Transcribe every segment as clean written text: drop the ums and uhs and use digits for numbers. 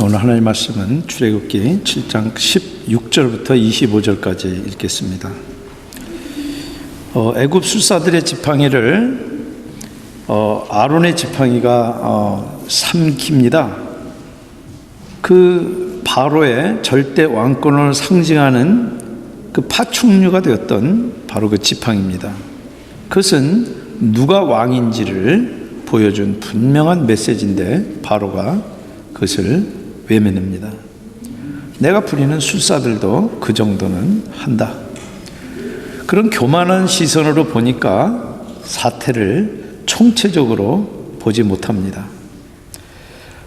오늘 하나님의 말씀은 출애굽기 7장 16절부터 25절까지 읽겠습니다. 애굽 술사들의 지팡이를 아론의 지팡이가 삼킵니다. 그 바로의 절대 왕권을 상징하는 그 파충류가 되었던 바로 그 지팡이입니다. 그것은 누가 왕인지를 보여준 분명한 메시지인데 바로가 그것을 외면합니다. 내가 부리는 술사들도 그 정도는 한다. 그런 교만한 시선으로 보니까 사태를 총체적으로 보지 못합니다.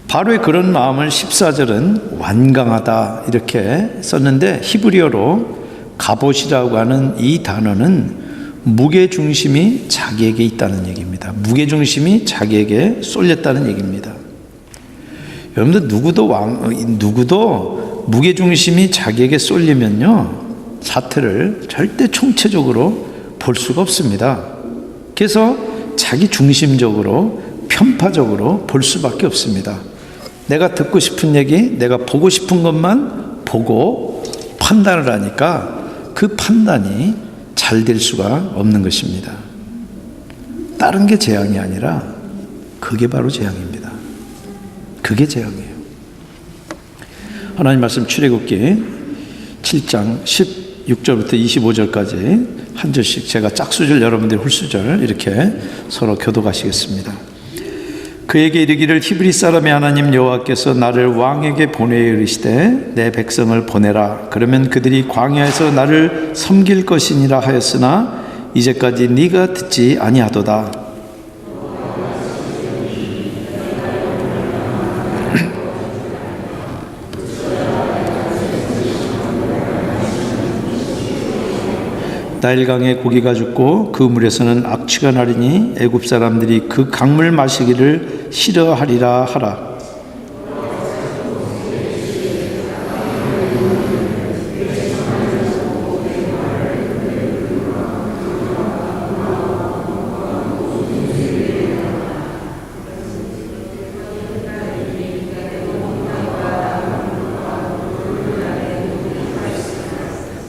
바로의 그런 마음을 14절은 완강하다 이렇게 썼는데 히브리어로 갑옷이라고 하는 이 단어는 무게중심이 자기에게 있다는 얘기입니다. 무게중심이 자기에게 쏠렸다는 얘기입니다. 여러분들 누구도 무게중심이 자기에게 쏠리면요 사태를 절대 총체적으로 볼 수가 없습니다. 그래서 자기 중심적으로 편파적으로 볼 수밖에 없습니다. 내가 듣고 싶은 얘기, 내가 보고 싶은 것만 보고 판단을 하니까 그 판단이 잘 될 수가 없는 것입니다. 다른 게 재앙이 아니라 그게 바로 재앙입니다. 그게 재앙이에요. 하나님 말씀 출애굽기 7장 16절부터 25절까지 한 절씩 제가 짝수절 여러분들이 홀수절 이렇게 서로 교독하시겠습니다. 그에게 이르기를 히브리 사람의 하나님 여호와께서 나를 왕에게 보내어 이르시되 내 백성을 보내라. 그러면 그들이 광야에서 나를 섬길 것이니라 하였으나 이제까지 네가 듣지 아니하도다. 나일강에 고기가 죽고 그 물에서는 악취가 나리니 애굽 사람들이 그 강물 마시기를 싫어하리라 하라.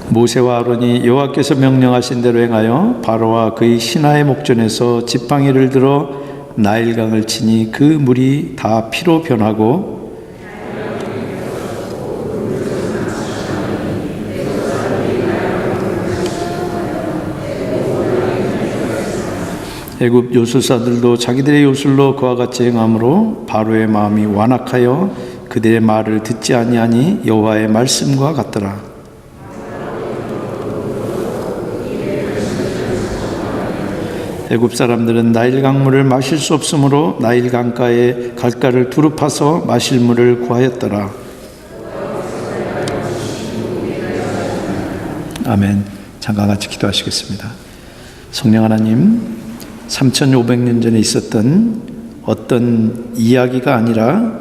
모세와 아론이 여호와께서 명령하신 대로 행하여 바로와 그의 신하의 목전에서 지팡이를 들어 나일강을 치니 그 물이 다 피로 변하고 애굽 요술사들도 자기들의 요술로 그와 같이 행함으로 바로의 마음이 완악하여 그들의 말을 듣지 아니하니 여호와의 말씀과 같더라. 애굽 사람들은 나일 강물을 마실 수 없으므로 나일 강가에 갈가를 두루 파서 마실 물을 구하였더라. 아멘. 잠깐 같이 기도하시겠습니다. 성령 하나님, 3500년 전에 있었던 어떤 이야기가 아니라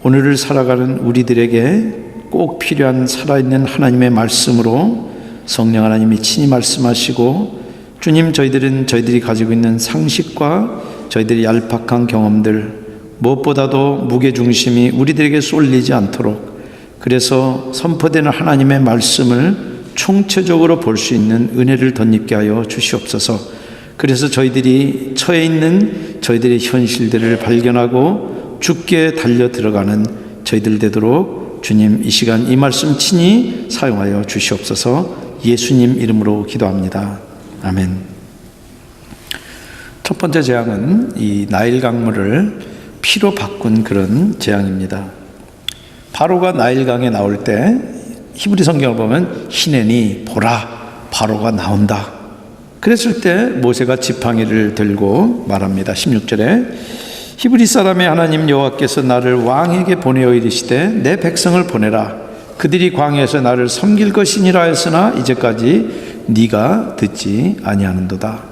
오늘을 살아가는 우리들에게 꼭 필요한 살아있는 하나님의 말씀으로 성령 하나님이 친히 말씀하시고 주님, 저희들이 가지고 있는 상식과 저희들의 얄팍한 경험들 무엇보다도 무게중심이 우리들에게 쏠리지 않도록 그래서 선포되는 하나님의 말씀을 총체적으로 볼 수 있는 은혜를 덧입게 하여 주시옵소서. 그래서 저희들이 처해 있는 저희들의 현실들을 발견하고 죽게 달려 들어가는 저희들 되도록 주님 이 시간 이 말씀 친히 사용하여 주시옵소서. 예수님 이름으로 기도합니다. 아멘. 첫 번째 재앙은 이 나일 강물을 피로 바꾼 그런 재앙입니다. 바로가 나일 강에 나올 때 히브리 성경을 보면 히네니 보라 바로가 나온다. 그랬을 때 모세가 지팡이를 들고 말합니다. 16절에 히브리 사람의 하나님 여호와께서 나를 왕에게 보내어 이르시되 내 백성을 보내라. 그들이 광야에서 나를 섬길 것이니라 했으나 이제까지 네가 듣지 아니하는도다.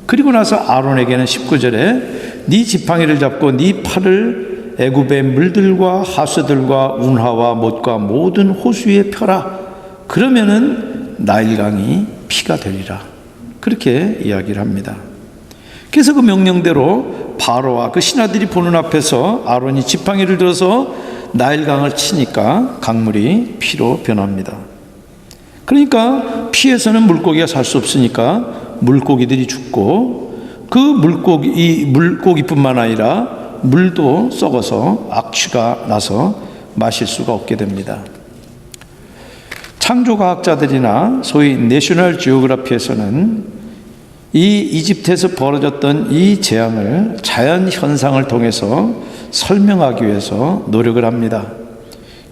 그리고 나서 아론에게는 19절에 네 지팡이를 잡고 네 팔을 애굽의 물들과 하수들과 운하와 못과 모든 호수에 펴라. 그러면은 나일강이 피가 되리라. 그렇게 이야기를 합니다. 그래서 그 명령대로 바로와 그 신하들이 보는 앞에서 아론이 지팡이를 들어서 나일강을 치니까 강물이 피로 변합니다. 그러니까 피에서는 물고기가 살 수 없으니까 물고기들이 죽고, 그 물고기뿐만 아니라 물도 썩어서 악취가 나서 마실 수가 없게 됩니다. 창조과학자들이나 소위 내셔널 지오그래피에서는 이 이집트에서 벌어졌던 이 재앙을 자연 현상을 통해서 설명하기 위해서 노력을 합니다.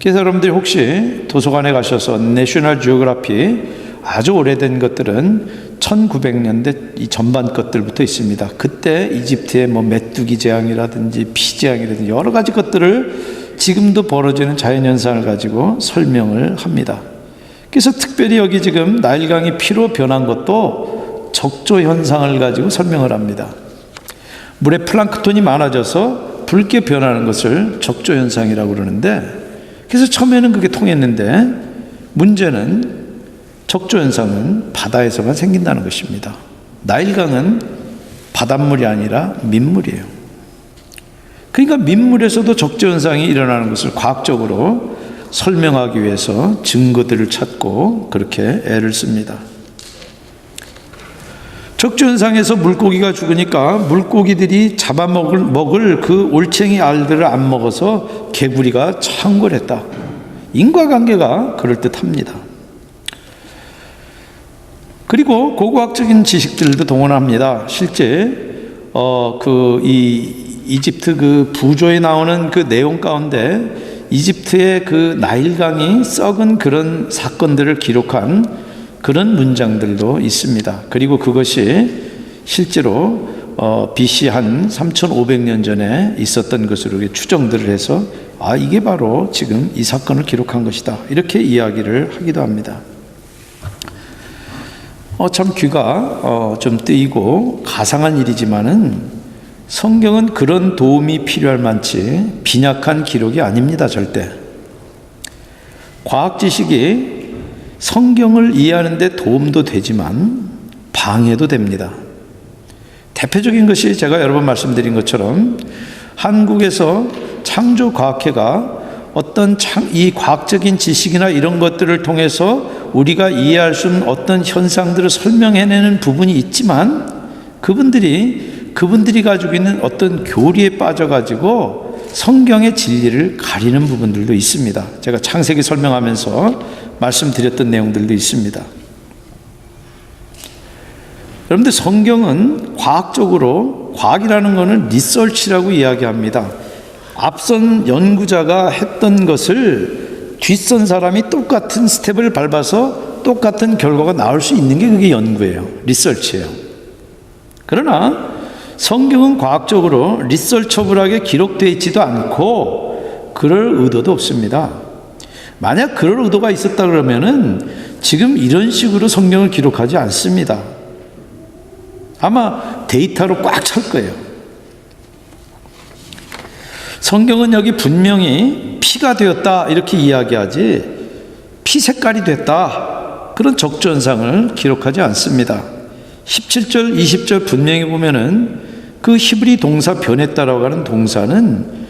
그래서 여러분들이 혹시 도서관에 가셔서 내셔널 지오그래피 아주 오래된 것들은 1900년대 이 전반 것들부터 있습니다. 그때 이집트의 메뚜기 재앙이라든지 피 재앙이라든지 여러 가지 것들을 지금도 벌어지는 자연 현상을 가지고 설명을 합니다. 그래서 특별히 여기 지금 나일강이 피로 변한 것도 적조 현상을 가지고 설명을 합니다. 물에 플랑크톤이 많아져서 붉게 변하는 것을 적조 현상이라고 그러는데, 그래서 처음에는 그게 통했는데 문제는 적조 현상은 바다에서만 생긴다는 것입니다. 나일강은 바닷물이 아니라 민물이에요. 그러니까 민물에서도 적조 현상이 일어나는 것을 과학적으로 설명하기 위해서 증거들을 찾고 그렇게 애를 씁니다. 적조 현상에서 물고기가 죽으니까 물고기들이 잡아먹을 그 올챙이 알들을 안 먹어서 개구리가 창궐했다. 인과관계가 그럴듯합니다. 그리고 고고학적인 지식들도 동원합니다. 실제 이집트 그 부조에 나오는 그 내용 가운데 이집트의 그 나일강이 썩은 그런 사건들을 기록한 그런 문장들도 있습니다. 그리고 그것이 실제로 BC 한 3500년 전에 있었던 것으로 추정들을 해서 이게 바로 지금 이 사건을 기록한 것이다, 이렇게 이야기를 하기도 합니다. 참 귀가 좀 뜨이고 가상한 일이지만은 성경은 그런 도움이 필요할 만치 빈약한 기록이 아닙니다. 절대. 과학 지식이 성경을 이해하는 데 도움도 되지만 방해도 됩니다. 대표적인 것이 제가 여러 번 말씀드린 것처럼 한국에서 창조과학회가 어떤 이 과학적인 지식이나 이런 것들을 통해서 우리가 이해할 수 있는 어떤 현상들을 설명해내는 부분이 있지만 그분들이 가지고 있는 어떤 교리에 빠져가지고 성경의 진리를 가리는 부분들도 있습니다. 제가 창세기 설명하면서 말씀드렸던 내용들도 있습니다. 여러분들, 성경은 과학적으로, 과학이라는 것은 리서치라고 이야기합니다. 앞선 연구자가 했던 것을 뒷선 사람이 똑같은 스텝을 밟아서 똑같은 결과가 나올 수 있는 게 그게 연구예요. 리서치예요. 그러나 성경은 과학적으로 리서처블하게 기록되어 있지도 않고 그럴 의도도 없습니다. 만약 그럴 의도가 있었다 그러면은 지금 이런 식으로 성경을 기록하지 않습니다. 아마 데이터로 꽉 찰 거예요. 성경은 여기 분명히 피가 되었다 이렇게 이야기하지 피 색깔이 됐다 그런 적조 현상을 기록하지 않습니다. 17절 20절 분명히 보면은 그 히브리 동사 변했다라고 하는 동사는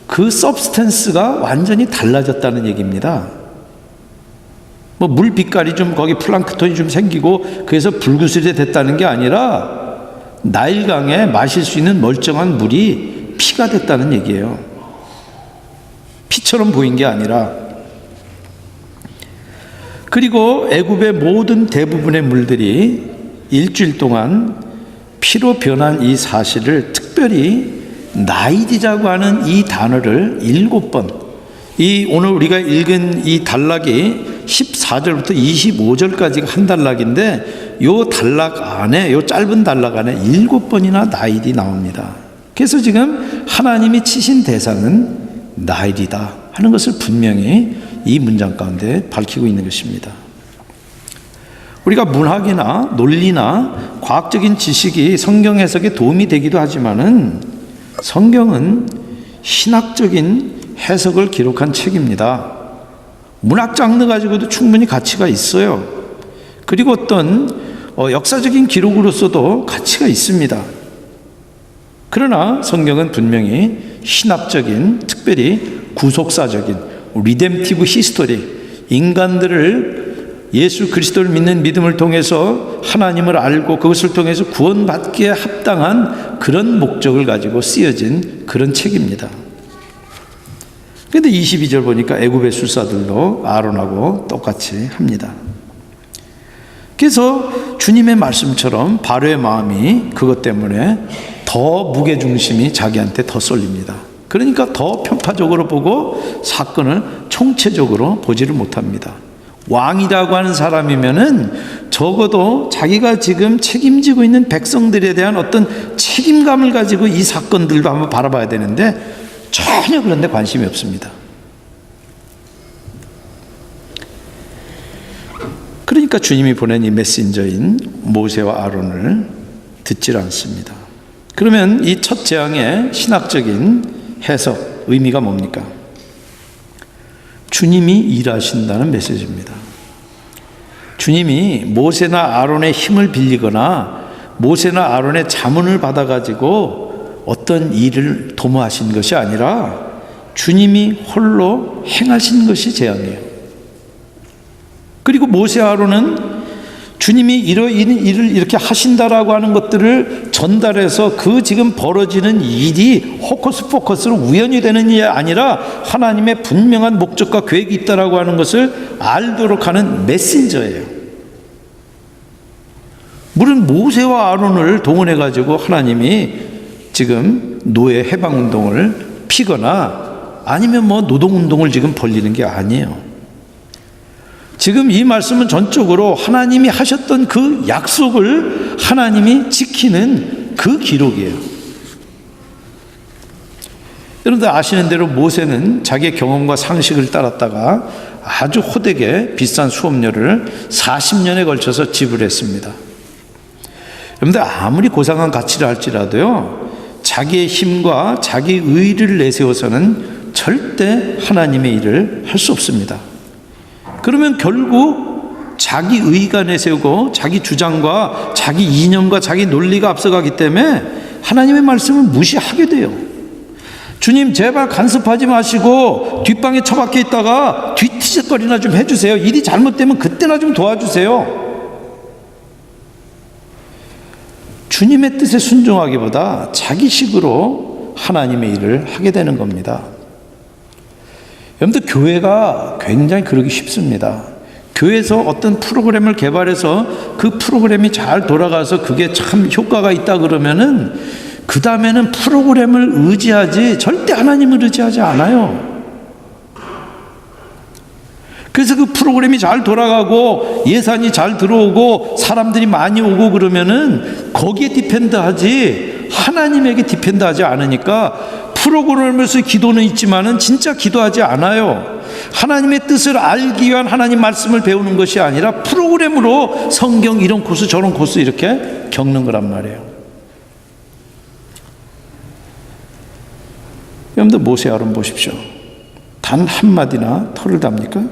그 서브스텐스가 완전히 달라졌다는 얘기입니다. 물 빛깔이 좀 거기 플랑크톤이 좀 생기고 그래서 불구슬이 됐다는 게 아니라 나일강에 마실 수 있는 멀쩡한 물이 피가 됐다는 얘기예요. 피처럼 보인 게 아니라. 그리고 애굽의 모든 대부분의 물들이 일주일 동안 피로 변한 이 사실을 특별히 나일이라고 하는 이 단어를 7번, 오늘 우리가 읽은 이 단락이 14절부터 25절까지가 한 단락인데 요 단락 안에, 요 짧은 단락 안에 7번이나 나일이 나옵니다. 그래서 지금 하나님이 치신 대상은 나일이다 하는 것을 분명히 이 문장 가운데 밝히고 있는 것입니다. 우리가 문학이나 논리나 과학적인 지식이 성경 해석에 도움이 되기도 하지만은 성경은 신학적인 해석을 기록한 책입니다. 문학 장르 가지고도 충분히 가치가 있어요. 그리고 어떤 역사적인 기록으로서도 가치가 있습니다. 그러나 성경은 분명히 신학적인, 특별히 구속사적인 리뎀티브 히스토리, 인간들을 예수 그리스도를 믿는 믿음을 통해서 하나님을 알고 그것을 통해서 구원받기에 합당한 그런 목적을 가지고 쓰여진 그런 책입니다. 그런데 22절 보니까 애굽의 술사들도 아론하고 똑같이 합니다. 그래서 주님의 말씀처럼 바로의 마음이 그것 때문에 더 무게중심이 자기한테 더 쏠립니다. 그러니까 더 편파적으로 보고 사건을 총체적으로 보지를 못합니다. 왕이라고 하는 사람이면은 적어도 자기가 지금 책임지고 있는 백성들에 대한 어떤 책임감을 가지고 이 사건들도 한번 바라봐야 되는데 전혀 그런 데 관심이 없습니다. 그러니까 주님이 보낸 이 메신저인 모세와 아론을 듣질 않습니다. 그러면 이 첫 재앙의 신학적인 해석, 의미가 뭡니까? 주님이 일하신다는 메시지입니다. 주님이 모세나 아론의 힘을 빌리거나 모세나 아론의 자문을 받아가지고 어떤 일을 도모하신 것이 아니라 주님이 홀로 행하신 것이 재앙이에요. 그리고 모세 아론은 주님이 이런 일을 이렇게 하신다라고 하는 것들을 전달해서 그 지금 벌어지는 일이 호커스 포커스로 우연히 되는 일이 아니라 하나님의 분명한 목적과 계획이 있다라고 하는 것을 알도록 하는 메신저예요. 물론 모세와 아론을 동원해 가지고 하나님이 지금 노예 해방 운동을 피거나 아니면 뭐 노동 운동을 지금 벌리는 게 아니에요. 지금 이 말씀은 전적으로 하나님이 하셨던 그 약속을 하나님이 지키는 그 기록이에요. 여러분들 아시는 대로 모세는 자기의 경험과 상식을 따랐다가 아주 호되게 비싼 수업료를 40년에 걸쳐서 지불했습니다. 여러분들 아무리 고상한 가치를 할지라도요, 자기의 힘과 자기 의를 내세워서는 절대 하나님의 일을 할 수 없습니다. 그러면 결국 자기 의가 내세우고 자기 주장과 자기 이념과 자기 논리가 앞서가기 때문에 하나님의 말씀을 무시하게 돼요. 주님 제발 간섭하지 마시고 뒷방에 처박혀 있다가 뒤티적거리나 좀 해주세요. 일이 잘못되면 그때나 좀 도와주세요. 주님의 뜻에 순종하기보다 자기식으로 하나님의 일을 하게 되는 겁니다. 여러분들 교회가 굉장히 그러기 쉽습니다. 교회에서 어떤 프로그램을 개발해서 그 프로그램이 잘 돌아가서 그게 참 효과가 있다 그러면은 그 다음에는 프로그램을 의지하지 절대 하나님을 의지하지 않아요. 그래서 그 프로그램이 잘 돌아가고 예산이 잘 들어오고 사람들이 많이 오고 그러면은 거기에 디펜드하지 하나님에게 디펜드하지 않으니까 프로그램에서 기도는 있지만은 진짜 기도하지 않아요. 하나님의 뜻을 알기 위한 하나님 말씀을 배우는 것이 아니라 프로그램으로 성경 이런 코스 저런 코스 이렇게 겪는 거란 말이에요. 여러분들 모세 아론 보십시오. 단 한마디나 털을 답니까?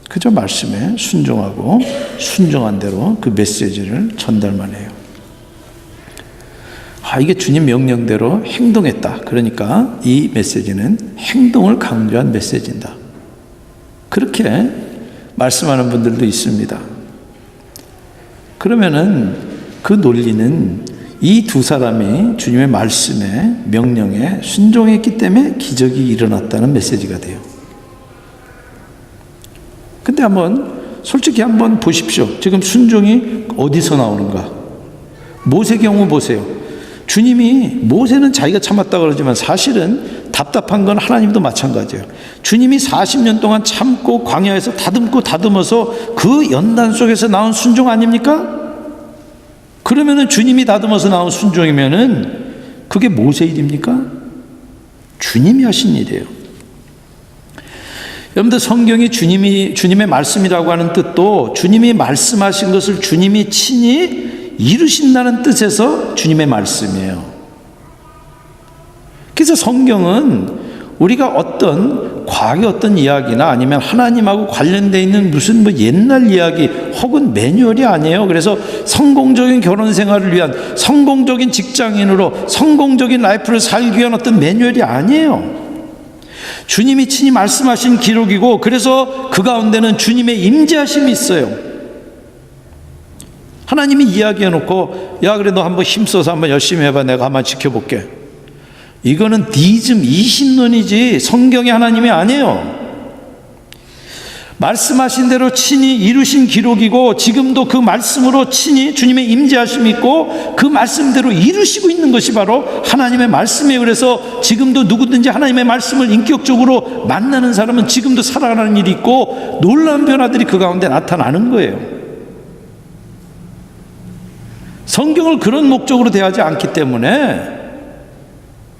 그저 말씀에 순종하고 순종한 대로 그 메시지를 전달만 해요. 이게 주님 명령대로 행동했다. 그러니까 이 메시지는 행동을 강조한 메시지다. 그렇게 말씀하는 분들도 있습니다. 그러면은 그 논리는 이 두 사람이 주님의 말씀에 명령에 순종했기 때문에 기적이 일어났다는 메시지가 돼요. 근데 솔직히 한번 보십시오. 지금 순종이 어디서 나오는가? 모세 경우 보세요. 주님이 모세는 자기가 참았다 그러지만 사실은 답답한 건 하나님도 마찬가지예요. 주님이 40년 동안 참고 광야에서 다듬어서 그 연단 속에서 나온 순종 아닙니까? 그러면은 주님이 다듬어서 나온 순종이면은 그게 모세 일입니까? 주님이 하신 일이에요. 여러분들 성경이 주님의 말씀이라고 하는 뜻도 주님이 말씀하신 것을 주님이 친히 이루신다는 뜻에서 주님의 말씀이에요. 그래서 성경은 우리가 어떤 과거의 어떤 이야기나 아니면 하나님하고 관련되어 있는 무슨 옛날 이야기, 혹은 매뉴얼이 아니에요. 그래서 성공적인 결혼 생활을 위한, 성공적인 직장인으로 성공적인 라이프를 살기 위한 어떤 매뉴얼이 아니에요. 주님이 친히 말씀하신 기록이고, 그래서 그 가운데는 주님의 임재하심이 있어요. 하나님이 이야기해놓고, 야 그래 너 한번 힘써서 한번 열심히 해봐, 내가 한번 지켜볼게. 이거는 디즘 이신론이지 성경의 하나님이 아니에요. 말씀하신 대로 친히 이루신 기록이고, 지금도 그 말씀으로 친히 주님의 임재하심이 있고, 그 말씀대로 이루시고 있는 것이 바로 하나님의 말씀이에요. 그래서 지금도 누구든지 하나님의 말씀을 인격적으로 만나는 사람은 지금도 살아가는 일이 있고, 놀라운 변화들이 그 가운데 나타나는 거예요. 성경을 그런 목적으로 대하지 않기 때문에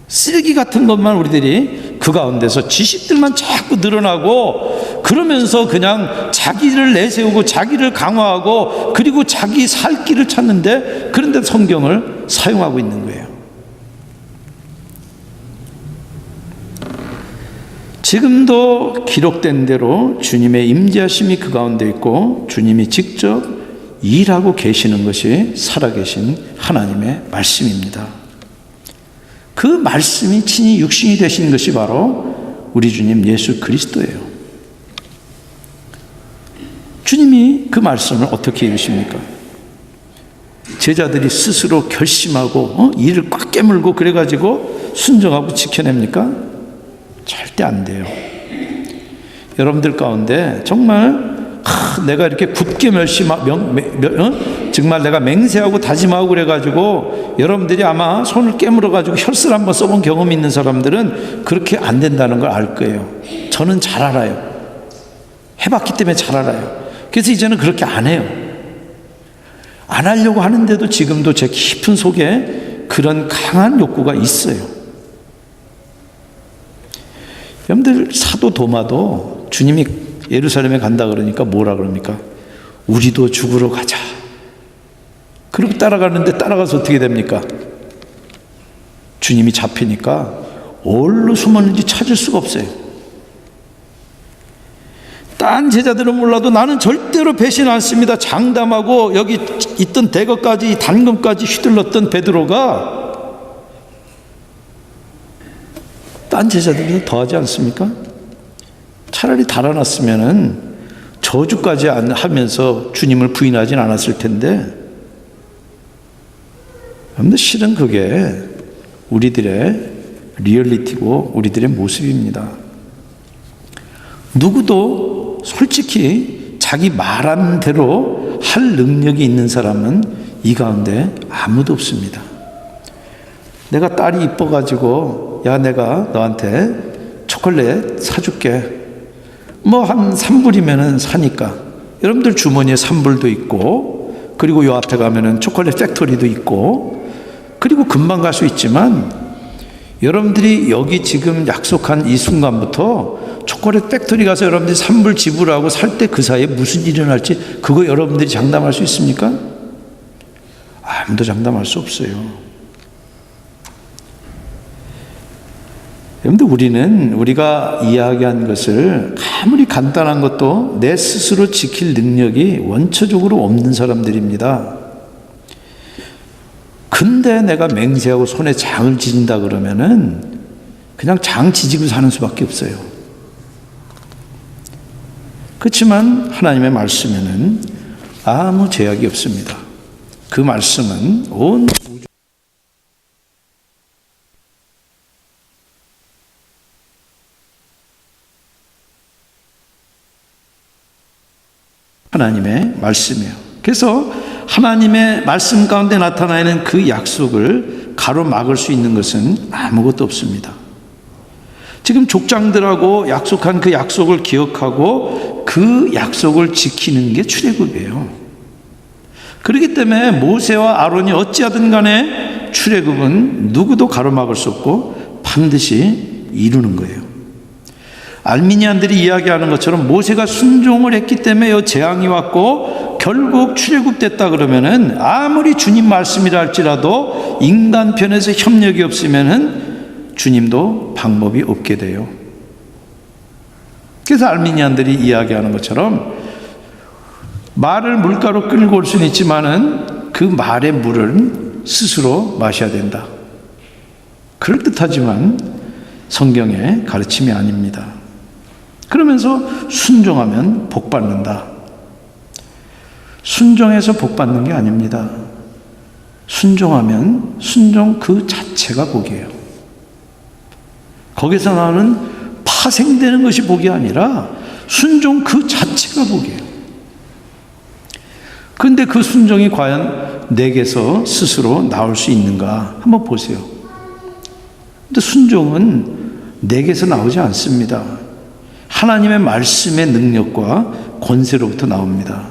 쓰레기 같은 것만 우리들이 그 가운데서 지식들만 자꾸 늘어나고, 그러면서 그냥 자기를 내세우고 자기를 강화하고, 그리고 자기 살 길을 찾는데, 그런데 성경을 사용하고 있는 거예요. 지금도 기록된 대로 주님의 임재하심이 그 가운데 있고, 주님이 직접 일하고 계시는 것이 살아계신 하나님의 말씀입니다. 그 말씀이 친히 육신이 되신 것이 바로 우리 주님 예수 그리스도예요. 주님이 그 말씀을 어떻게 이루십니까? 제자들이 스스로 결심하고 일을 꽉 깨물고 그래가지고 순종하고 지켜냅니까? 절대 안 돼요. 여러분들 가운데 정말 내가 이렇게 굳게 정말 내가 맹세하고 다짐하고 그래가지고 여러분들이 아마 손을 깨물어가지고 혈세를 한번 써본 경험이 있는 사람들은 그렇게 안 된다는 걸 알 거예요. 저는 잘 알아요. 해봤기 때문에 잘 알아요. 그래서 이제는 그렇게 안 해요. 안 하려고 하는데도 지금도 제 깊은 속에 그런 강한 욕구가 있어요. 여러분들 사도 도마도 주님이 예루살렘에 간다 그러니까 뭐라 그럽니까? 우리도 죽으러 가자. 그리고 따라가는데, 따라가서 어떻게 됩니까? 주님이 잡히니까 어디로 숨었는지 찾을 수가 없어요. 딴 제자들은 몰라도 나는 절대로 배신 않습니다. 장담하고 여기 있던 대거까지, 단검까지 휘둘렀던 베드로가 딴 제자들보다 더하지 않습니까? 차라리 달아났으면은 저주까지 하면서 주님을 부인하진 않았을 텐데, 그런데 실은 그게 우리들의 리얼리티고 우리들의 모습입니다. 누구도 솔직히 자기 말한 대로 할 능력이 있는 사람은 이 가운데 아무도 없습니다. 내가 딸이 이뻐가지고 야 내가 너한테 초콜릿 사줄게. 뭐 한 3불이면은 사니까. 여러분들 주머니에 3불도 있고, 그리고 요 앞에 가면은 초콜릿 팩토리도 있고, 그리고 금방 갈 수 있지만, 여러분들이 여기 지금 약속한 이 순간부터 초콜릿 팩토리 가서 여러분들이 3불 지불하고 살 때 그 사이에 무슨 일이 일어날지 그거 여러분들이 장담할 수 있습니까? 아무도 장담할 수 없어요. 여러분들, 우리가 이야기한 것을 아무리 간단한 것도 내 스스로 지킬 능력이 원초적으로 없는 사람들입니다. 근데 내가 맹세하고 손에 장을 지진다 그러면은 그냥 장 지지고 사는 수밖에 없어요. 그렇지만 하나님의 말씀에는 아무 제약이 없습니다. 그 말씀은 온 우주 하나님의 말씀이에요. 그래서 하나님의 말씀 가운데 나타나는 그 약속을 가로막을 수 있는 것은 아무것도 없습니다. 지금 족장들하고 약속한 그 약속을 기억하고 그 약속을 지키는 게 출애굽이에요. 그렇기 때문에 모세와 아론이 어찌하든 간에 출애굽은 누구도 가로막을 수 없고 반드시 이루는 거예요. 알미니안들이 이야기하는 것처럼 모세가 순종을 했기 때문에 이 재앙이 왔고 결국 출애굽됐다 그러면은 아무리 주님 말씀이라 할지라도 인간 편에서 협력이 없으면은 주님도 방법이 없게 돼요. 그래서 알미니안들이 이야기하는 것처럼 말을 물가로 끌고 올 수는 있지만은 그 말의 물을 스스로 마셔야 된다. 그럴듯하지만 성경의 가르침이 아닙니다. 그러면서 순종하면 복 받는다. 순종해서 복 받는 게 아닙니다. 순종하면 순종 그 자체가 복이에요. 거기서 나오는 파생되는 것이 복이 아니라 순종 그 자체가 복이에요. 그런데 그 순종이 과연 내게서 스스로 나올 수 있는가 한번 보세요. 근데 순종은 내게서 나오지 않습니다. 하나님의 말씀의 능력과 권세로부터 나옵니다.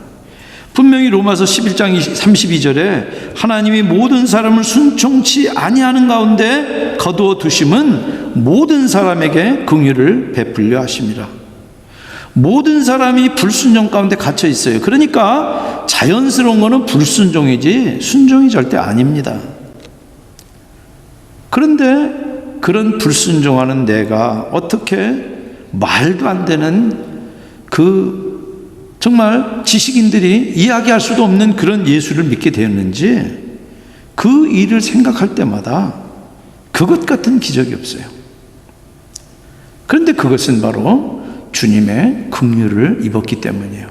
분명히 로마서 11장 32절에 하나님이 모든 사람을 순종치 아니하는 가운데 거두어 두심은 모든 사람에게 긍휼을 베풀려 하심이라. 모든 사람이 불순종 가운데 갇혀 있어요. 그러니까 자연스러운 것은 불순종이지 순종이 절대 아닙니다. 그런데 그런 불순종하는 내가 어떻게 말도 안 되는 정말 지식인들이 이야기할 수도 없는 그런 예수를 믿게 되었는지 그 일을 생각할 때마다 그것 같은 기적이 없어요. 그런데 그것은 바로 주님의 긍휼을 입었기 때문이에요.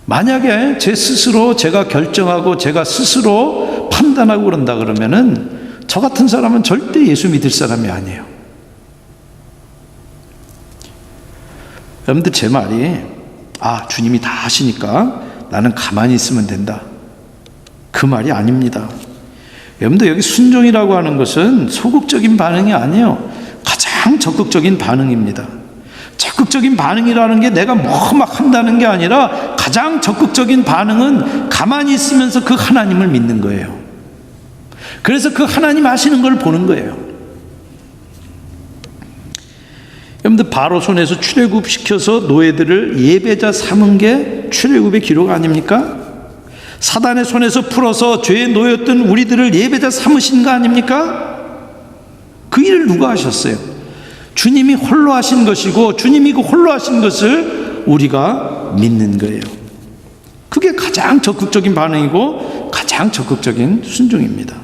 만약에 제 스스로 제가 결정하고 제가 스스로 판단하고 그런다 그러면은 저 같은 사람은 절대 예수 믿을 사람이 아니에요. 여러분들 제 말이 주님이 다 하시니까 나는 가만히 있으면 된다. 그 말이 아닙니다. 여러분들 여기 순종이라고 하는 것은 소극적인 반응이 아니에요. 가장 적극적인 반응입니다. 적극적인 반응이라는 게 내가 막 한다는 게 아니라 가장 적극적인 반응은 가만히 있으면서 그 하나님을 믿는 거예요. 그래서 그 하나님 하시는 걸 보는 거예요. 여러분들 바로 손에서 출애굽시켜서 노예들을 예배자 삼은 게 출애굽의 기록 아닙니까? 사단의 손에서 풀어서 죄에 놓였던 우리들을 예배자 삼으신 거 아닙니까? 그 일을 누가 하셨어요? 주님이 홀로 하신 것이고 주님이 그 홀로 하신 것을 우리가 믿는 거예요. 그게 가장 적극적인 반응이고 가장 적극적인 순종입니다.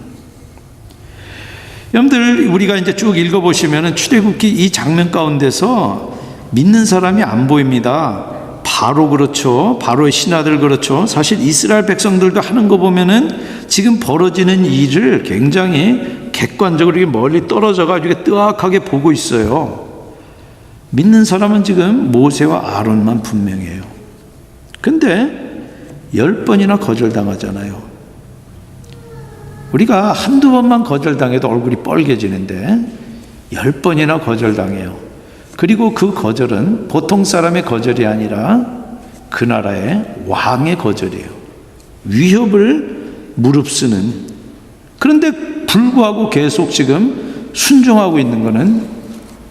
여러분들 우리가 이제 쭉 읽어보시면 출애굽기 이 장면 가운데서 믿는 사람이 안 보입니다. 바로 그렇죠. 바로의 신하들 그렇죠. 사실 이스라엘 백성들도 하는 거 보면은 지금 벌어지는 일을 굉장히 객관적으로 이렇게 멀리 떨어져가지고 이렇게 뜨악하게 보고 있어요. 믿는 사람은 지금 모세와 아론만 분명해요. 근데 10번이나 거절당하잖아요. 우리가 한두 번만 거절당해도 얼굴이 뻘개지는데 10번이나 거절당해요. 그리고 그 거절은 보통 사람의 거절이 아니라 그 나라의 왕의 거절이에요. 위협을 무릅쓰는. 그런데 불구하고 계속 지금 순종하고 있는 것은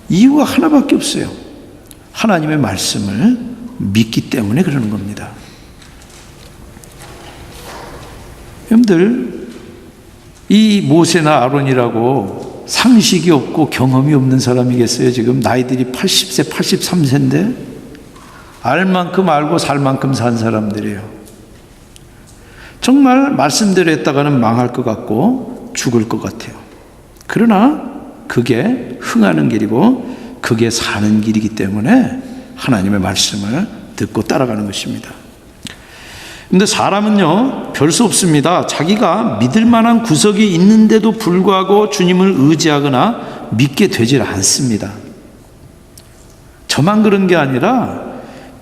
이유가 하나밖에 없어요. 하나님의 말씀을 믿기 때문에 그러는 겁니다. 여러분들 이 모세나 아론이라고 상식이 없고 경험이 없는 사람이겠어요? 지금 나이들이 80세, 83세인데 알 만큼 알고 살 만큼 산 사람들이에요. 정말 말씀대로 했다가는 망할 것 같고 죽을 것 같아요. 그러나 그게 흥하는 길이고 그게 사는 길이기 때문에 하나님의 말씀을 듣고 따라가는 것입니다. 근데 사람은요, 별 수 없습니다. 자기가 믿을 만한 구석이 있는데도 불구하고 주님을 의지하거나 믿게 되질 않습니다. 저만 그런 게 아니라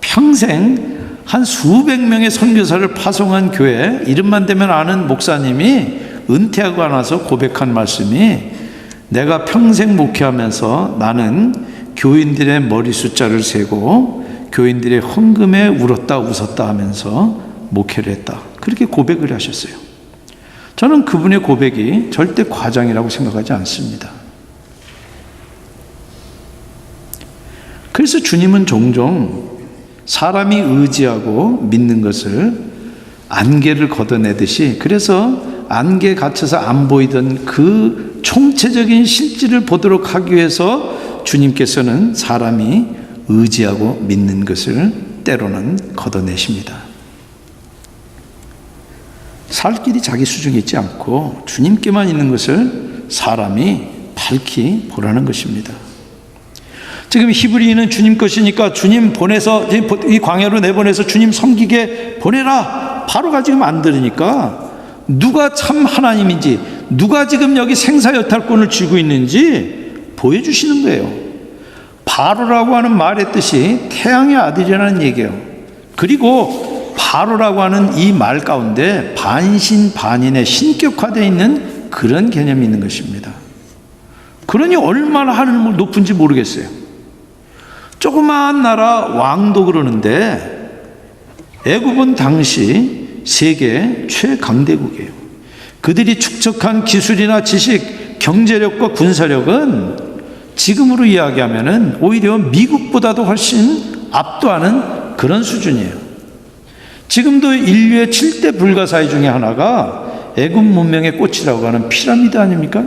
평생 한 수백 명의 선교사를 파송한 교회, 이름만 대면 아는 목사님이 은퇴하고 나서 고백한 말씀이 내가 평생 목회하면서 나는 교인들의 머리 숫자를 세고 교인들의 헌금에 울었다 웃었다 하면서 목회를 했다. 그렇게 고백을 하셨어요. 저는 그분의 고백이 절대 과장이라고 생각하지 않습니다. 그래서 주님은 종종 사람이 의지하고 믿는 것을 안개를 걷어내듯이, 그래서 안개에 갇혀서 안 보이던 그 총체적인 실질을 보도록 하기 위해서 주님께서는 사람이 의지하고 믿는 것을 때로는 걷어내십니다. 살 길이 자기 수중에 있지 않고 주님께만 있는 것을 사람이 밝히 보라는 것입니다. 지금 히브리인은 주님 것이니까 주님 보내서 이 광야로 내보내서 주님 섬기게 보내라 바로가 지금 안 들으니까 누가 참 하나님인지, 누가 지금 여기 생사여탈권을 쥐고 있는지 보여주시는 거예요. 바로라고 하는 말의 뜻이 태양의 아들이라는 얘기예요. 그리고 바로라고 하는 이 말 가운데 반신반인의 신격화되어 있는 그런 개념이 있는 것입니다. 그러니 얼마나 하늘이 높은지 모르겠어요. 조그마한 나라 왕도 그러는데 애굽은 당시 세계 최강대국이에요. 그들이 축적한 기술이나 지식, 경제력과 군사력은 지금으로 이야기하면은 오히려 미국보다도 훨씬 압도하는 그런 수준이에요. 지금도 인류의 7대 불가사의 중에 하나가 애굽 문명의 꽃이라고 하는 피라미드 아닙니까?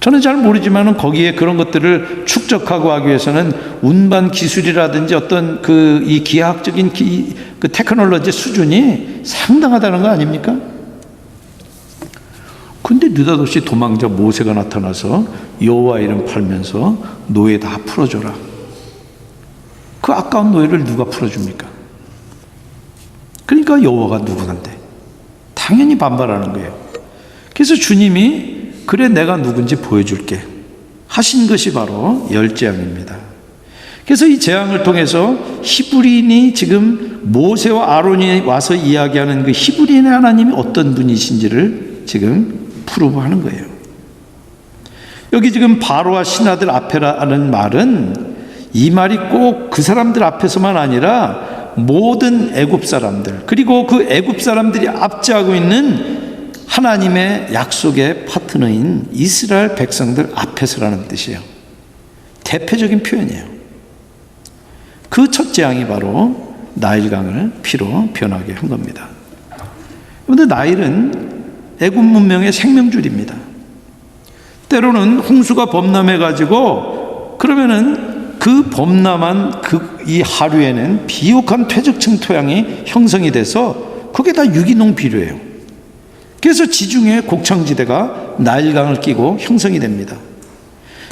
저는 잘 모르지만 거기에 그런 것들을 축적하고 하기 위해서는 운반 기술이라든지 어떤 이 기하학적인 그 테크놀로지 수준이 상당하다는 거 아닙니까? 근데 느닷없이 도망자 모세가 나타나서 여호와 이름 팔면서 노예 다 풀어줘라. 그 아까운 노예를 누가 풀어줍니까? 그러니까 여호와가 누구간데? 당연히 반발하는 거예요. 그래서 주님이 그래 내가 누군지 보여줄게 하신 것이 바로 열재앙입니다. 그래서 이 재앙을 통해서 히브리인이 지금 모세와 아론이 와서 이야기하는 그 히브리인의 하나님이 어떤 분이신지를 지금 프로브하는 거예요. 여기 지금 바로와 신하들 앞에라는 말은 이 말이 꼭 그 사람들 앞에서만 아니라 모든 애굽 사람들, 그리고 그 애굽 사람들이 압제하고 있는 하나님의 약속의 파트너인 이스라엘 백성들 앞에서라는 뜻이에요. 대표적인 표현이에요. 그 첫 재앙이 바로 나일강을 피로 변하게 한 겁니다. 그런데 나일은 애굽 문명의 생명줄입니다. 때로는 홍수가 범람해가지고 그러면은 그 범람한 이 하류에는 비옥한 퇴적층 토양이 형성이 돼서 그게 다 유기농 비료예요. 그래서 지중해 곡창지대가 나일강을 끼고 형성이 됩니다.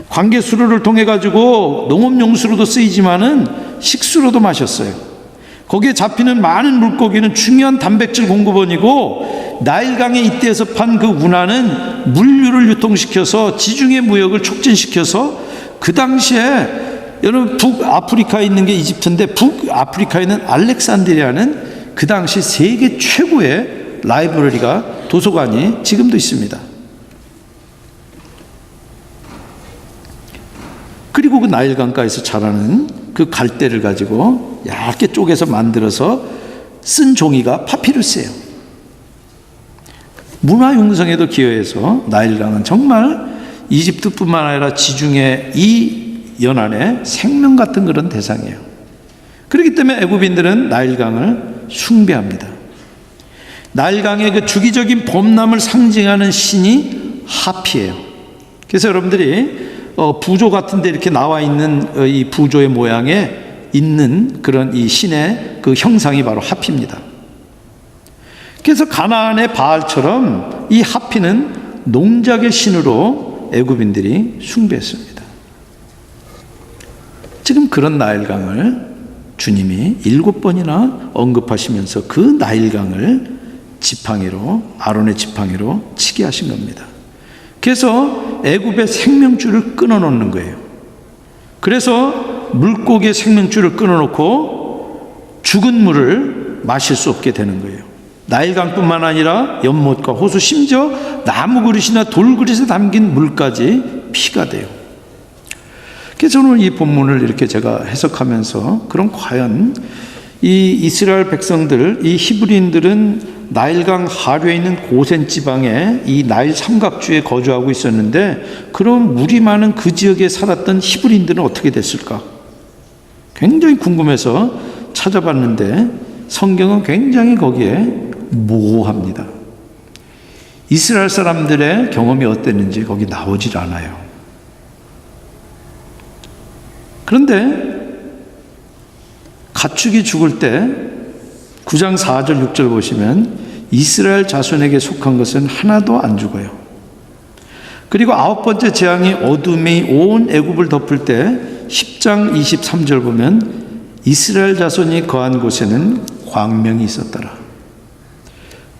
관계 수로를 통해 가지고 농업용수로도 쓰이지만은 식수로도 마셨어요. 거기에 잡히는 많은 물고기는 중요한 단백질 공급원이고 나일강에 이때에서 판 그 운하는 물류를 유통시켜서 지중해 무역을 촉진시켜서 그 당시에 여러분 북아프리카에 있는 게 이집트인데 북아프리카에 있는 알렉산드리아는 그 당시 세계 최고의 라이브러리가 도서관이 지금도 있습니다. 그리고 그 나일강가에서 자라는 그 갈대를 가지고 얇게 쪼개서 만들어서 쓴 종이가 파피루스예요. 문화 융성에도 기여해서 나일강은 정말 이집트뿐만 아니라 지중해 이 연안의 생명 같은 그런 대상이에요. 그렇기 때문에 애굽인들은 나일강을 숭배합니다. 나일강의 그 주기적인 범람을 상징하는 신이 하피예요. 그래서 여러분들이 부조 같은 데 이렇게 나와 있는 이 부조의 모양에 있는 그런 이 신의 그 형상이 바로 하피입니다. 그래서 가나안의 바알처럼 이 하피는 농작의 신으로 애굽인들이 숭배했습니다. 지금 그런 나일강을 주님이 7번이나 언급하시면서 그 나일강을 지팡이로, 아론의 지팡이로 치게 하신 겁니다. 그래서 애굽의 생명줄을 끊어놓는 거예요. 그래서 물고기의 생명줄을 끊어놓고 죽은 물을 마실 수 없게 되는 거예요. 나일강뿐만 아니라 연못과 호수, 심지어 나무 그릇이나 돌 그릇에 담긴 물까지 피가 돼요. 그래서 오늘 이 본문을 이렇게 제가 해석하면서 그럼 과연 이 이스라엘 백성들, 이 히브리인들은 나일강 하류에 있는 고센 지방에 이 나일 삼각주에 거주하고 있었는데 그럼 물이 많은 그 지역에 살았던 히브리인들은 어떻게 됐을까? 굉장히 궁금해서 찾아봤는데 성경은 굉장히 거기에 모호합니다. 이스라엘 사람들의 경험이 어땠는지 거기 나오질 않아요. 그런데 가축이 죽을 때 9장 4절 6절 보시면 이스라엘 자손에게 속한 것은 하나도 안 죽어요. 그리고 9번째 재앙이 어둠이 온 애굽을 덮을 때 10장 23절 보면 이스라엘 자손이 거한 곳에는 광명이 있었더라.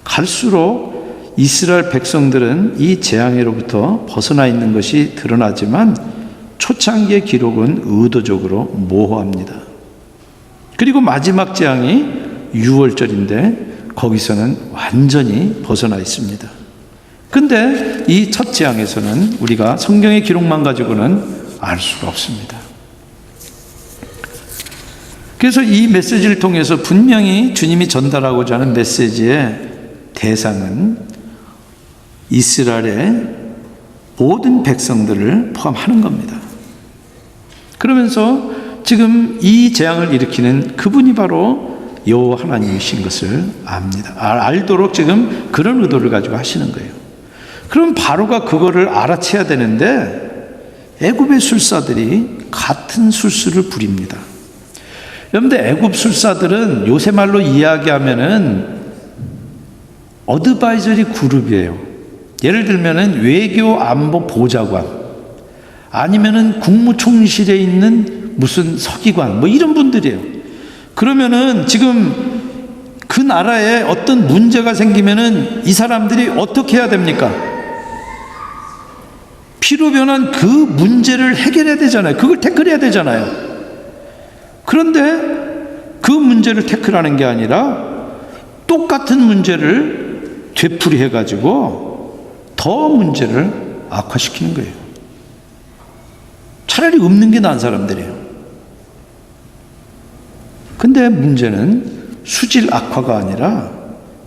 갈수록 이스라엘 백성들은 이 재앙으로부터 벗어나 있는 것이 드러나지만 초창기의 기록은 의도적으로 모호합니다. 그리고 마지막 재앙이 6월절인데 거기서는 완전히 벗어나 있습니다. 근데 이 첫 재앙에서는 우리가 성경의 기록만 가지고는 알 수가 없습니다. 그래서 이 메시지를 통해서 분명히 주님이 전달하고자 하는 메시지의 대상은 이스라엘의 모든 백성들을 포함하는 겁니다. 그러면서 지금 이 재앙을 일으키는 그분이 바로 여호와 하나님이신 것을 압니다. 알도록 지금 그런 의도를 가지고 하시는 거예요. 그럼 바로가 그거를 알아채야 되는데 애굽의 술사들이 같은 술수를 부립니다. 여러분들 애굽 술사들은 요새 말로 이야기하면은 어드바이저리 그룹이에요. 예를 들면은 외교 안보 보좌관 아니면은 국무총실에 있는 무슨 서기관 뭐 이런 분들이에요. 그러면은 지금 그 나라에 어떤 문제가 생기면은 이 사람들이 어떻게 해야 됩니까? 피로 변한 그 문제를 해결해야 되잖아요. 그걸 태클해야 되잖아요. 그런데 그 문제를 태클하는 게 아니라 똑같은 문제를 되풀이해 가지고 더 문제를 악화시키는 거예요. 차라리 없는 게 나은 사람들이에요. 근데 문제는 수질 악화가 아니라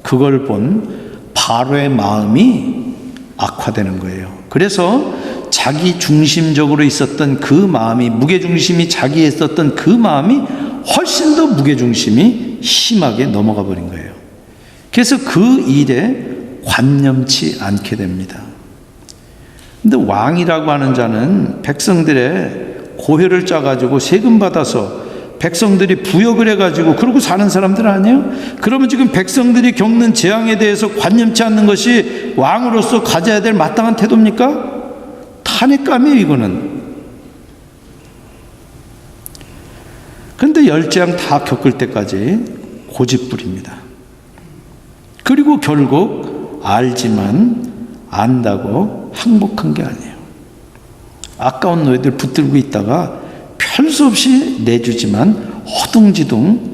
그걸 본 바로의 마음이 악화되는 거예요. 그래서 자기 중심적으로 있었던 그 마음이, 무게중심이 자기에 있었던 그 마음이 훨씬 더 무게중심이 심하게 넘어가 버린 거예요. 그래서 그 일에 관념치 않게 됩니다. 근데 왕이라고 하는 자는 백성들의 고혈을 짜가지고 세금 받아서 백성들이 부역을 해가지고 그러고 사는 사람들 아니에요? 그러면 지금 백성들이 겪는 재앙에 대해서 관념치 않는 것이 왕으로서 가져야 될 마땅한 태도입니까? 탄핵감이에요, 이거는. 그런데 열재앙 다 겪을 때까지 고집부립니다. 그리고 결국 알지만 안다고 항복한 게 아니에요. 아까운 너희들 붙들고 있다가 별 수 없이 내주지만 허둥지둥.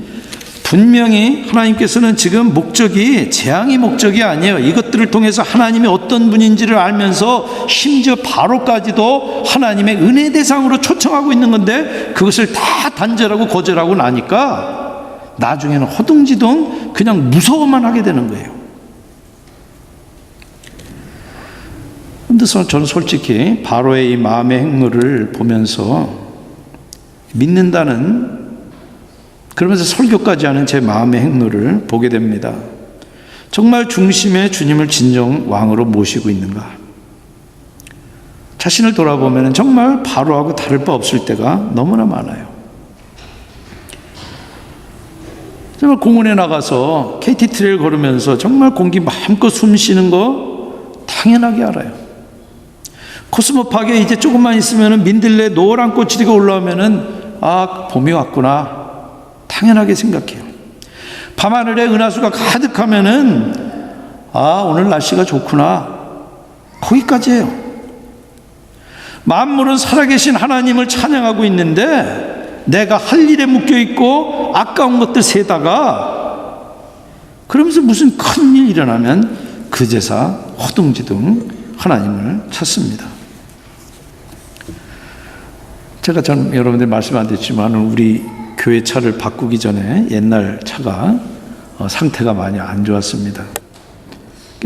분명히 하나님께서는 지금 목적이 재앙이 목적이 아니에요. 이것들을 통해서 하나님이 어떤 분인지를 알면서 심지어 바로까지도 하나님의 은혜 대상으로 초청하고 있는 건데 그것을 다 단절하고 거절하고 나니까 나중에는 허둥지둥 그냥 무서워만 하게 되는 거예요. 근데 저는 솔직히 바로의 이 마음의 행로를 보면서 믿는다는, 그러면서 설교까지 하는 제 마음의 행로를 보게 됩니다. 정말 중심에 주님을 진정 왕으로 모시고 있는가? 자신을 돌아보면 정말 바로하고 다를 바 없을 때가 너무나 많아요. 정말 공원에 나가서 KT 트레일 걸으면서 정말 공기 마음껏 숨 쉬는 거 당연하게 알아요. 코스모파크에 이제 조금만 있으면 민들레 노란 꽃이리가 올라오면은 아, 봄이 왔구나 당연하게 생각해요. 밤하늘에 은하수가 가득하면은 아, 오늘 날씨가 좋구나 거기까지 해요. 만물은 살아계신 하나님을 찬양하고 있는데 내가 할 일에 묶여있고 아까운 것들 세다가 그러면서 무슨 큰일 일어나면 그제서 허둥지둥 하나님을 찾습니다. 제가 전 여러분들 말씀 안 드렸지만 우리 교회 차를 바꾸기 전에 옛날 차가 상태가 많이 안 좋았습니다.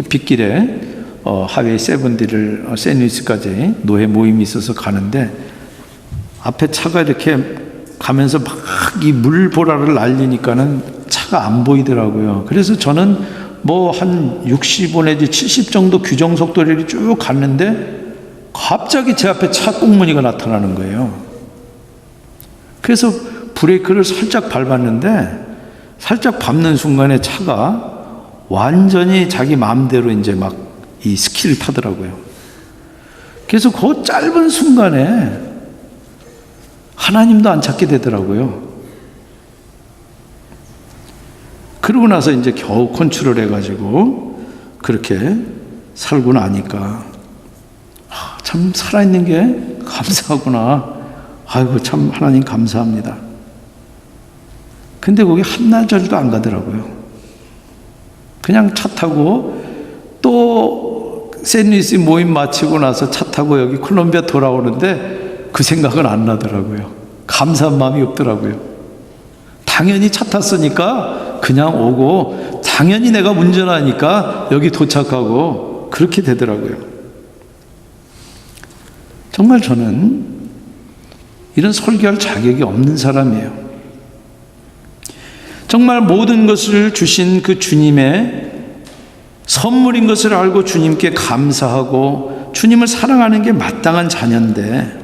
빗길에 하웨이 세븐디를 샌드위치까지 노예 모임이 있어서 가는데 앞에 차가 이렇게 가면서 막 이 물보라를 날리니까는 차가 안 보이더라고요. 그래서 저는 뭐 한 65 내지 70 정도 규정 속도를 쭉 갔는데 갑자기 제 앞에 차 꽁무니가 나타나는 거예요. 그래서 브레이크를 살짝 밟았는데 살짝 밟는 순간에 차가 완전히 자기 마음대로 이제 막 이 스키를 타더라고요. 그래서 그 짧은 순간에 하나님도 안 찾게 되더라고요. 그러고 나서 이제 겨우 컨트롤 해가지고 그렇게 살고 나니까 참 살아있는 게 감사하구나. 아이고 참 하나님 감사합니다. 근데 거기 한나절도 안 가더라고요. 그냥 차 타고 또 샌루이스 모임 마치고 나서 차 타고 여기 콜롬비아 돌아오는데 그 생각은 안 나더라고요. 감사한 마음이 없더라고요. 당연히 차 탔으니까 그냥 오고 당연히 내가 운전하니까 여기 도착하고 그렇게 되더라고요. 정말 저는 이런 설교할 자격이 없는 사람이에요. 정말 모든 것을 주신 그 주님의 선물인 것을 알고 주님께 감사하고 주님을 사랑하는 게 마땅한 자녀인데,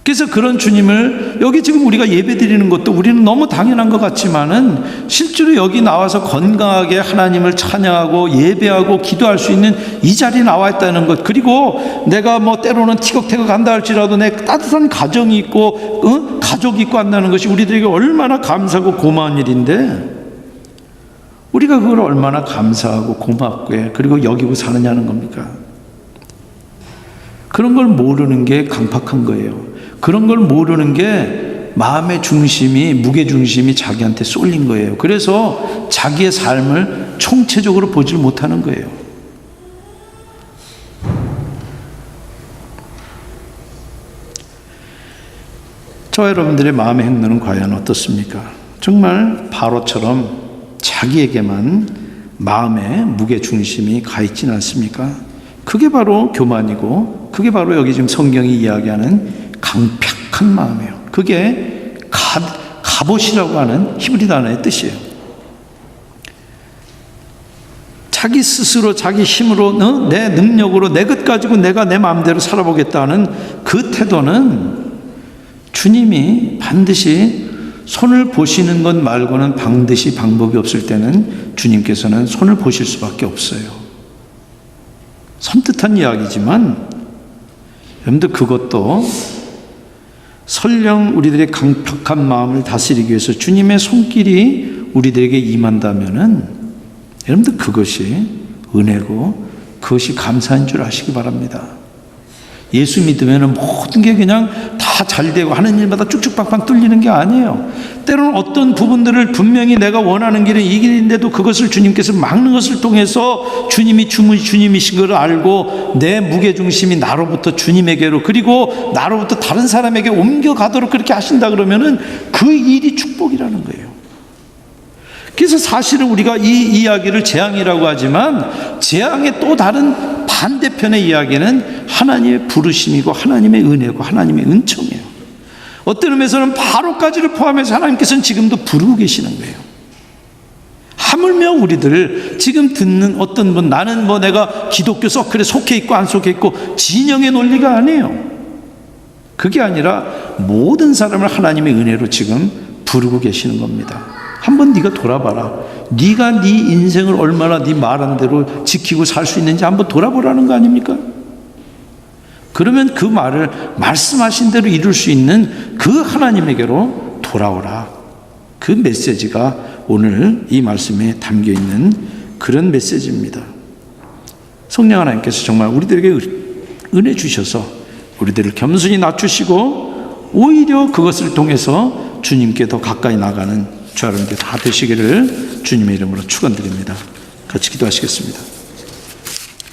그래서 그런 주님을 여기 지금 우리가 예배 드리는 것도 우리는 너무 당연한 것 같지만은 실제로 여기 나와서 건강하게 하나님을 찬양하고 예배하고 기도할 수 있는 이 자리에 나와 있다는 것, 그리고 내가 뭐 때로는 티격태격 한다 할지라도 내 따뜻한 가정이 있고 가족이 있고 한다는 것이 우리들에게 얼마나 감사하고 고마운 일인데, 우리가 그걸 얼마나 감사하고 고맙고 그리고 여기고 사느냐는 겁니까? 그런 걸 모르는 게 강팍한 거예요. 그런 걸 모르는 게 마음의 중심이, 무게중심이 자기한테 쏠린 거예요. 그래서 자기의 삶을 총체적으로 보질 못하는 거예요. 저와 여러분들의 마음의 행로는 과연 어떻습니까? 정말 바로처럼 자기에게만 마음의 무게중심이 가 있지는 않습니까? 그게 바로 교만이고, 그게 바로 여기 지금 성경이 이야기하는 강팍한 마음이에요. 그게 갑옷이라고 하는 히브리 단어의 뜻이에요. 자기 스스로 자기 힘으로 내 능력으로 내 것 가지고 내가 내 마음대로 살아보겠다는 그 태도는 주님이 반드시 손을 보시는 것 말고는 반드시 방법이 없을 때는 주님께서는 손을 보실 수밖에 없어요. 섬뜩한 이야기지만 여러분들, 그것도 설령 우리들의 강팍한 마음을 다스리기 위해서 주님의 손길이 우리들에게 임한다면은 여러분들 그것이 은혜고 그것이 감사한 줄 아시기 바랍니다. 예수 믿으면 모든 게 그냥 다 잘 되고 하는 일마다 쭉쭉빵빵 뚫리는 게 아니에요. 때로는 어떤 부분들을 분명히 내가 원하는 길은 이 길인데도 그것을 주님께서 막는 것을 통해서 주님이 주님이신 걸 알고 내 무게중심이 나로부터 주님에게로, 그리고 나로부터 다른 사람에게 옮겨가도록 그렇게 하신다 그러면은 그 일이 축복이라는 거예요. 그래서 사실은 우리가 이 이야기를 재앙이라고 하지만 재앙의 또 다른 반대편의 이야기는 하나님의 부르심이고 하나님의 은혜고 하나님의 은총이에요. 어떤 의미에서는 바로까지를 포함해서 하나님께서는 지금도 부르고 계시는 거예요. 하물며 우리들 지금 듣는 어떤 분, 나는 뭐 내가 기독교 서클에 속해 있고 안 속해 있고 진영의 논리가 아니에요. 그게 아니라 모든 사람을 하나님의 은혜로 지금 부르고 계시는 겁니다. 한번 네가 돌아봐라. 네가 네 인생을 얼마나 네 말한 대로 지키고 살 수 있는지 한번 돌아보라는 거 아닙니까? 그러면 그 말을 말씀하신 대로 이룰 수 있는 그 하나님에게로 돌아오라. 그 메시지가 오늘 이 말씀에 담겨 있는 그런 메시지입니다. 성령 하나님께서 정말 우리들에게 은혜 주셔서 우리들을 겸손히 낮추시고 오히려 그것을 통해서 주님께 더 가까이 나가는 주 여러분께 다 되시기를 주님의 이름으로 축원드립니다. 같이 기도하시겠습니다.